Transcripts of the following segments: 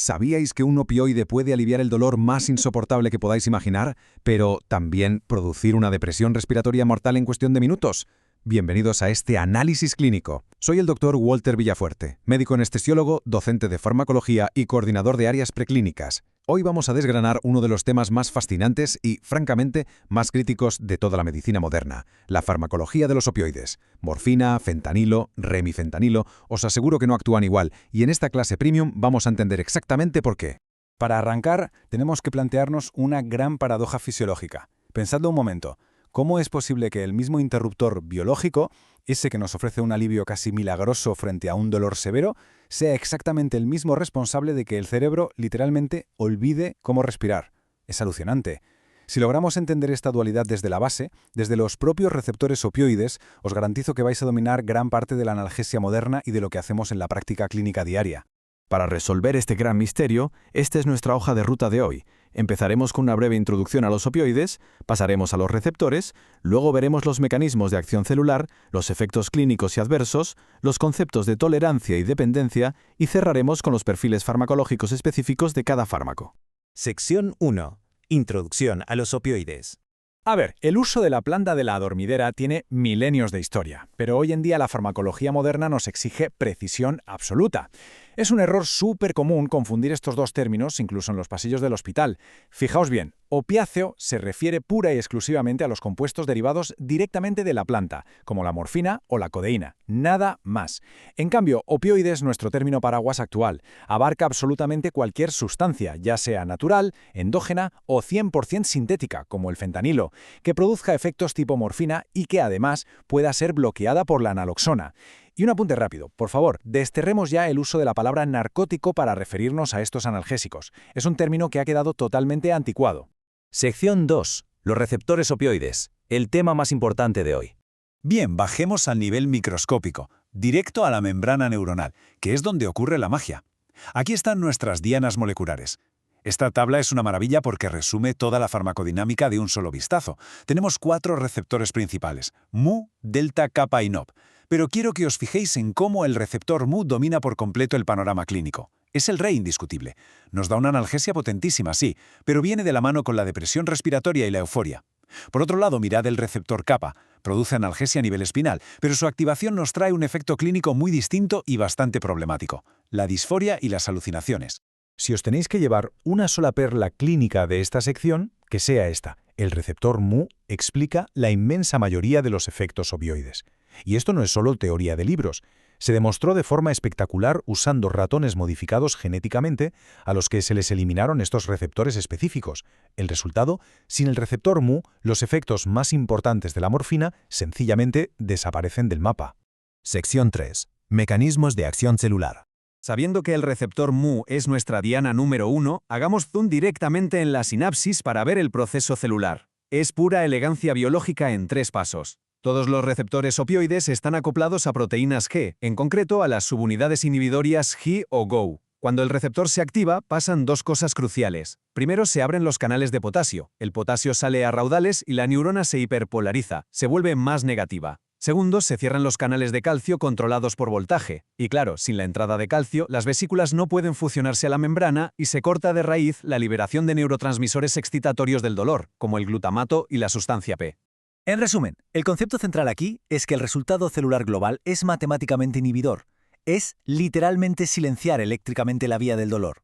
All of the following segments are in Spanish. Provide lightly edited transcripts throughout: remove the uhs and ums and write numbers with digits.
¿Sabíais que un opioide puede aliviar el dolor más insoportable que podáis imaginar, pero también producir una depresión respiratoria mortal en cuestión de minutos? Bienvenidos a este análisis clínico. Soy el doctor Walter Villafuerte, médico anestesiólogo, docente de farmacología y coordinador de áreas preclínicas. Hoy vamos a desgranar uno de los temas más fascinantes y, francamente, más críticos de toda la medicina moderna, la farmacología de los opioides. Morfina, fentanilo, remifentanilo, os aseguro que no actúan igual, y en esta clase premium vamos a entender exactamente por qué. Para arrancar, tenemos que plantearnos una gran paradoja fisiológica. Pensadlo un momento. ¿Cómo es posible que el mismo interruptor biológico, ese que nos ofrece un alivio casi milagroso frente a un dolor severo, sea exactamente el mismo responsable de que el cerebro literalmente olvide cómo respirar? Es alucinante. Si logramos entender esta dualidad desde la base, desde los propios receptores opioides, os garantizo que vais a dominar gran parte de la analgesia moderna y de lo que hacemos en la práctica clínica diaria. Para resolver este gran misterio, esta es nuestra hoja de ruta de hoy. Empezaremos con una breve introducción a los opioides, pasaremos a los receptores, luego veremos los mecanismos de acción celular, los efectos clínicos y adversos, los conceptos de tolerancia y dependencia y cerraremos con los perfiles farmacológicos específicos de cada fármaco. Sección 1. Introducción a los opioides. A ver, el uso de la planta de la adormidera tiene milenios de historia, pero hoy en día la farmacología moderna nos exige precisión absoluta. Es un error súper común confundir estos dos términos incluso en los pasillos del hospital. Fijaos bien, opiáceo se refiere pura y exclusivamente a los compuestos derivados directamente de la planta, como la morfina o la codeína, nada más. En cambio, opioide es nuestro término paraguas actual. Abarca absolutamente cualquier sustancia, ya sea natural, endógena o 100% sintética, como el fentanilo, que produzca efectos tipo morfina y que además pueda ser bloqueada por la naloxona. Y un apunte rápido, por favor, desterremos ya el uso de la palabra narcótico para referirnos a estos analgésicos. Es un término que ha quedado totalmente anticuado. Sección 2. Los receptores opioides, el tema más importante de hoy. Bien, bajemos al nivel microscópico, directo a la membrana neuronal, que es donde ocurre la magia. Aquí están nuestras dianas moleculares. Esta tabla es una maravilla porque resume toda la farmacodinámica de un solo vistazo. Tenemos 4 receptores principales, mu, delta, kappa y nop. Pero quiero que os fijéis en cómo el receptor mu domina por completo el panorama clínico. Es el rey indiscutible. Nos da una analgesia potentísima, sí, pero viene de la mano con la depresión respiratoria y la euforia. Por otro lado, mirad el receptor kappa. Produce analgesia a nivel espinal, pero su activación nos trae un efecto clínico muy distinto y bastante problemático: la disforia y las alucinaciones. Si os tenéis que llevar una sola perla clínica de esta sección, que sea esta. El receptor mu explica la inmensa mayoría de los efectos opioides. Y esto no es solo teoría de libros. Se demostró de forma espectacular usando ratones modificados genéticamente a los que se les eliminaron estos receptores específicos. El resultado, sin el receptor mu, los efectos más importantes de la morfina sencillamente desaparecen del mapa. Sección 3. Mecanismos de acción celular. Sabiendo que el receptor mu es nuestra diana número 1, hagamos zoom directamente en la sinapsis para ver el proceso celular. Es pura elegancia biológica en 3 pasos. Todos los receptores opioides están acoplados a proteínas G, en concreto a las subunidades inhibidorias G o GO. Cuando el receptor se activa, pasan 2 cosas cruciales. Primero, se abren los canales de potasio. El potasio sale a raudales y la neurona se hiperpolariza, se vuelve más negativa. Segundo, se cierran los canales de calcio controlados por voltaje. Y claro, sin la entrada de calcio, las vesículas no pueden fusionarse a la membrana y se corta de raíz la liberación de neurotransmisores excitatorios del dolor, como el glutamato y la sustancia P. En resumen, el concepto central aquí es que el resultado celular global es matemáticamente inhibidor. Es literalmente silenciar eléctricamente la vía del dolor.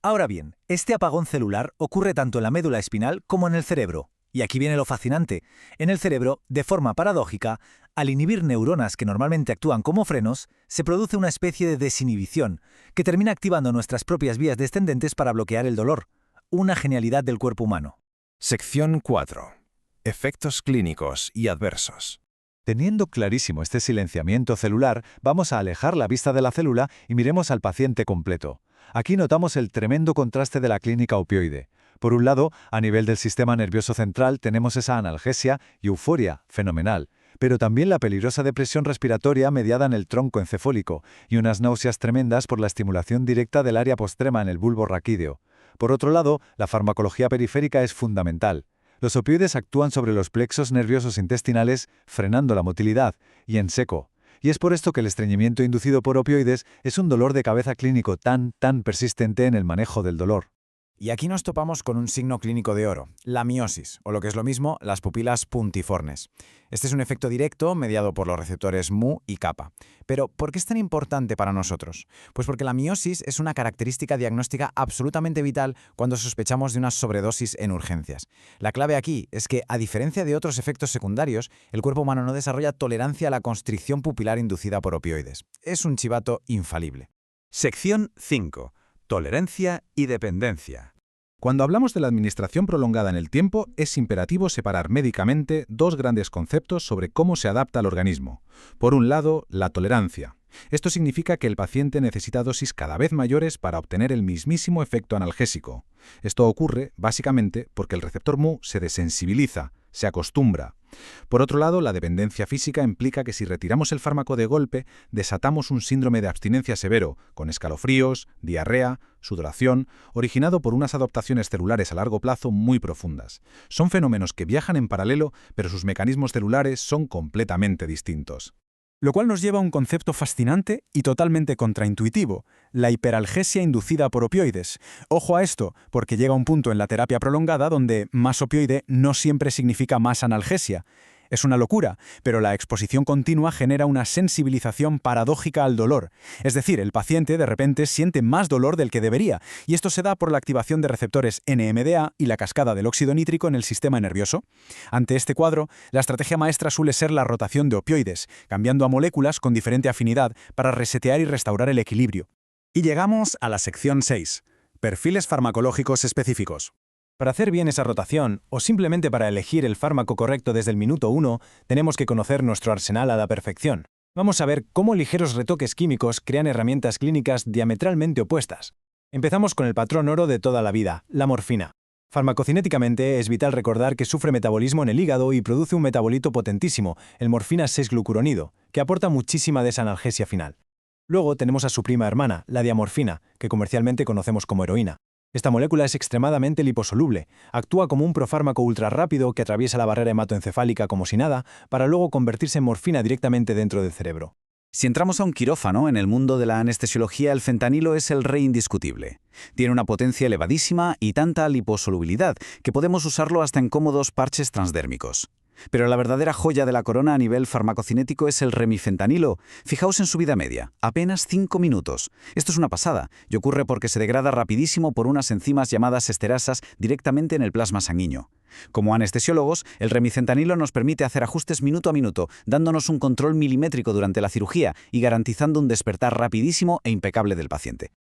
Ahora bien, este apagón celular ocurre tanto en la médula espinal como en el cerebro. Y aquí viene lo fascinante. En el cerebro, de forma paradójica, al inhibir neuronas que normalmente actúan como frenos, se produce una especie de desinhibición que termina activando nuestras propias vías descendentes para bloquear el dolor. Una genialidad del cuerpo humano. Sección 4. Efectos clínicos y adversos. Teniendo clarísimo este silenciamiento celular, vamos a alejar la vista de la célula y miremos al paciente completo. Aquí notamos el tremendo contraste de la clínica opioide. Por un lado, a nivel del sistema nervioso central tenemos esa analgesia y euforia, fenomenal, pero también la peligrosa depresión respiratoria mediada en el tronco encefólico y unas náuseas tremendas por la estimulación directa del área postrema en el bulbo raquídeo. Por otro lado, la farmacología periférica es fundamental. Los opioides actúan sobre los plexos nerviosos intestinales, frenando la motilidad, y en seco. Y es por esto que el estreñimiento inducido por opioides es un dolor de cabeza clínico tan persistente en el manejo del dolor. Y aquí nos topamos con un signo clínico de oro, la miosis, o lo que es lo mismo, las pupilas puntiformes. Este es un efecto directo mediado por los receptores Mu y kappa. Pero, ¿por qué es tan importante para nosotros? Pues porque la miosis es una característica diagnóstica absolutamente vital cuando sospechamos de una sobredosis en urgencias. La clave aquí es que, a diferencia de otros efectos secundarios, el cuerpo humano no desarrolla tolerancia a la constricción pupilar inducida por opioides. Es un chivato infalible. Sección 5. Tolerancia y dependencia. Cuando hablamos de la administración prolongada en el tiempo, es imperativo separar médicamente dos grandes conceptos sobre cómo se adapta al organismo. Por un lado, la tolerancia. Esto significa que el paciente necesita dosis cada vez mayores para obtener el mismísimo efecto analgésico. Esto ocurre, básicamente, porque el receptor Mu se desensibiliza, se acostumbra. Por otro lado, la dependencia física implica que si retiramos el fármaco de golpe, desatamos un síndrome de abstinencia severo, con escalofríos, diarrea, sudoración, originado por unas adaptaciones celulares a largo plazo muy profundas. Son fenómenos que viajan en paralelo, pero sus mecanismos celulares son completamente distintos. Lo cual nos lleva a un concepto fascinante y totalmente contraintuitivo, la hiperalgesia inducida por opioides. Ojo a esto, porque llega un punto en la terapia prolongada donde más opioide no siempre significa más analgesia. Es una locura, pero la exposición continua genera una sensibilización paradójica al dolor. Es decir, el paciente de repente siente más dolor del que debería, y esto se da por la activación de receptores NMDA y la cascada del óxido nítrico en el sistema nervioso. Ante este cuadro, la estrategia maestra suele ser la rotación de opioides, cambiando a moléculas con diferente afinidad para resetear y restaurar el equilibrio. Y llegamos a la sección 6. Perfiles farmacológicos específicos. Para hacer bien esa rotación, o simplemente para elegir el fármaco correcto desde el minuto 1, tenemos que conocer nuestro arsenal a la perfección. Vamos a ver cómo ligeros retoques químicos crean herramientas clínicas diametralmente opuestas. Empezamos con el patrón oro de toda la vida, la morfina. Farmacocinéticamente es vital recordar que sufre metabolismo en el hígado y produce un metabolito potentísimo, el morfina 6-glucuronido, que aporta muchísima desanalgesia final. Luego tenemos a su prima hermana, la diamorfina, que comercialmente conocemos como heroína. Esta molécula es extremadamente liposoluble, actúa como un profármaco ultrarrápido que atraviesa la barrera hematoencefálica como si nada, para luego convertirse en morfina directamente dentro del cerebro. Si entramos a un quirófano, en el mundo de la anestesiología el fentanilo es el rey indiscutible. Tiene una potencia elevadísima y tanta liposolubilidad que podemos usarlo hasta en cómodos parches transdérmicos. Pero la verdadera joya de la corona a nivel farmacocinético es el remifentanilo. Fijaos en su vida media, apenas 5 minutos. Esto es una pasada, y ocurre porque se degrada rapidísimo por unas enzimas llamadas esterasas directamente en el plasma sanguíneo. Como anestesiólogos, el remifentanilo nos permite hacer ajustes minuto a minuto, dándonos un control milimétrico durante la cirugía y garantizando un despertar rapidísimo e impecable del paciente.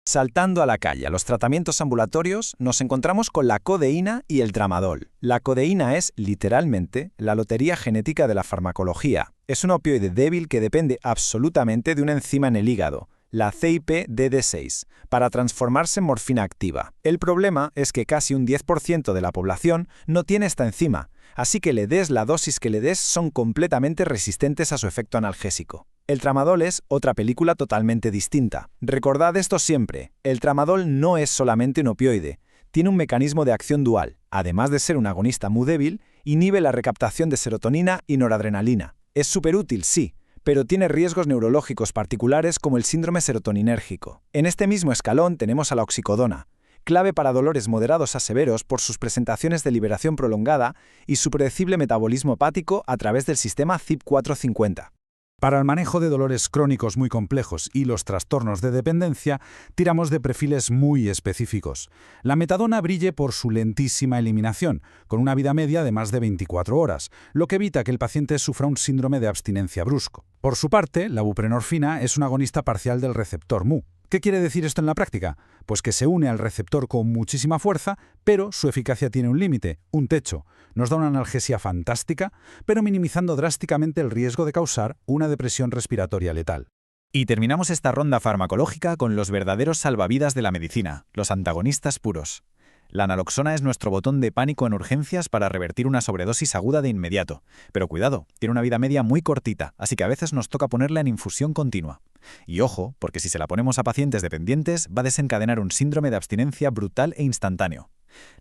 Saltando a la calle, a los tratamientos ambulatorios, nos encontramos con la codeína y el tramadol. La codeína es, literalmente, la lotería genética de la farmacología. Es un opioide débil que depende absolutamente de una enzima en el hígado, la CYP-DD6, para transformarse en morfina activa. El problema es que casi un 10% de la población no tiene esta enzima, así que le des la dosis que le des son completamente resistentes a su efecto analgésico. El tramadol es otra película totalmente distinta. Recordad esto siempre, el tramadol no es solamente un opioide, tiene un mecanismo de acción dual. Además de ser un agonista muy débil, inhibe la recaptación de serotonina y noradrenalina. Es superútil, sí, pero tiene riesgos neurológicos particulares como el síndrome serotoninérgico. En este mismo escalón tenemos a la oxicodona, clave para dolores moderados a severos por sus presentaciones de liberación prolongada y su predecible metabolismo hepático a través del sistema CYP450. Para el manejo de dolores crónicos muy complejos y los trastornos de dependencia, tiramos de perfiles muy específicos. La metadona brille por su lentísima eliminación, con una vida media de más de 24 horas, lo que evita que el paciente sufra un síndrome de abstinencia brusco. Por su parte, la buprenorfina es un agonista parcial del receptor Mu. ¿Qué quiere decir esto en la práctica? Pues que se une al receptor con muchísima fuerza, pero su eficacia tiene un límite, un techo. Nos da una analgesia fantástica, pero minimizando drásticamente el riesgo de causar una depresión respiratoria letal. Y terminamos esta ronda farmacológica con los verdaderos salvavidas de la medicina, los antagonistas puros. La naloxona es nuestro botón de pánico en urgencias para revertir una sobredosis aguda de inmediato. Pero cuidado, tiene una vida media muy cortita, así que a veces nos toca ponerla en infusión continua. Y ojo, porque si se la ponemos a pacientes dependientes, va a desencadenar un síndrome de abstinencia brutal e instantáneo.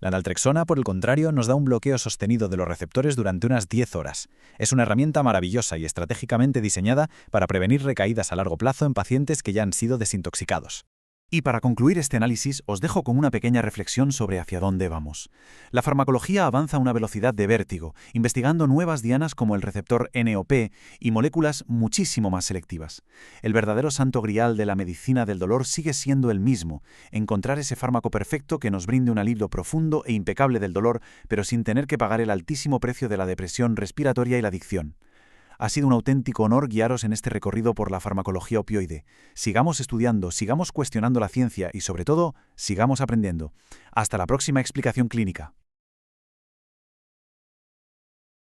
La naltrexona, por el contrario, nos da un bloqueo sostenido de los receptores durante unas 10 horas. Es una herramienta maravillosa y estratégicamente diseñada para prevenir recaídas a largo plazo en pacientes que ya han sido desintoxicados. Y para concluir este análisis, os dejo con una pequeña reflexión sobre hacia dónde vamos. La farmacología avanza a una velocidad de vértigo, investigando nuevas dianas como el receptor NOP y moléculas muchísimo más selectivas. El verdadero santo grial de la medicina del dolor sigue siendo el mismo: encontrar ese fármaco perfecto que nos brinde un alivio profundo e impecable del dolor, pero sin tener que pagar el altísimo precio de la depresión respiratoria y la adicción. Ha sido un auténtico honor guiaros en este recorrido por la farmacología opioide. Sigamos estudiando, sigamos cuestionando la ciencia y, sobre todo, sigamos aprendiendo. Hasta la próxima explicación clínica.